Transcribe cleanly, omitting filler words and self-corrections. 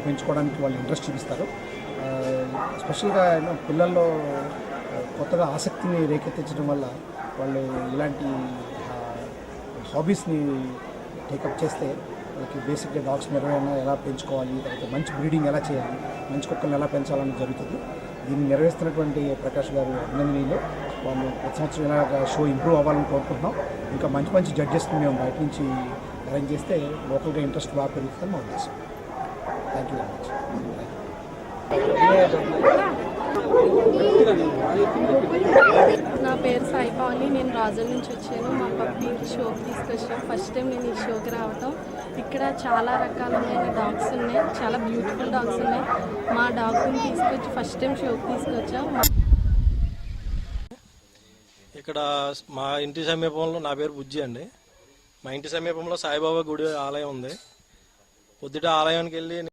పెంచుకోవడానికి వాళ్ళు ఇంట్రెస్ట్ చూపిస్తారు. స్పెషల్గా పిల్లల్లో కొత్తగా ఆసక్తిని రేకెత్తించడం వల్ల వాళ్ళు ఇలాంటి హాబీస్ని టేకప్ చేస్తే వాళ్ళకి బేసిక్గా డాగ్స్ నిర్వహణ ఎలా పెంచుకోవాలి, తర్వాత మంచి బ్రీడింగ్ ఎలా చేయాలి, మంచి కుక్కలను ఎలా పెంచాలని జరుగుతుంది. దీన్ని నిర్వహిస్తున్నటువంటి ప్రకాష్ గారు అభినందనీయులు. వాళ్ళు ప్రతి సంవత్సరం ఇలాగ షో ఇంప్రూవ్ అవ్వాలని కోరుకుంటున్నాం. ఇంకా మంచి మంచి జడ్జెస్ని మేము బయట నుంచి అరేంజ్ చేస్తే లోకల్గా ఇంట్రెస్ట్ బాగా పెరుగుతుందని మా ఉద్దేశం. Thank you very much. నా పేరు సాయి పావని. నేను రాజల్ నుంచి వచ్చాను. మా పప్పీకి షోకి తీసుకొచ్చాను. ఫస్ట్ టైం నేను ఈ షోకి రావటం. ఇక్కడ చాలా రకాలమైన డాగ్స్ ఉన్నాయి, చాలా బ్యూటిఫుల్ డాగ్స్ ఉన్నాయి. మా డాగ్ని తీసుకొచ్చి ఫస్ట్ టైం షోకి తీసుకొచ్చాం. ఇక్కడ మా ఇంటి సమీపంలో, నా పేరు బుజ్జి అండి, మా ఇంటి సమీపంలో సాయిబాబా గుడి ఆలయం ఉంది. పొద్దుట ఆలయానికి వెళ్ళి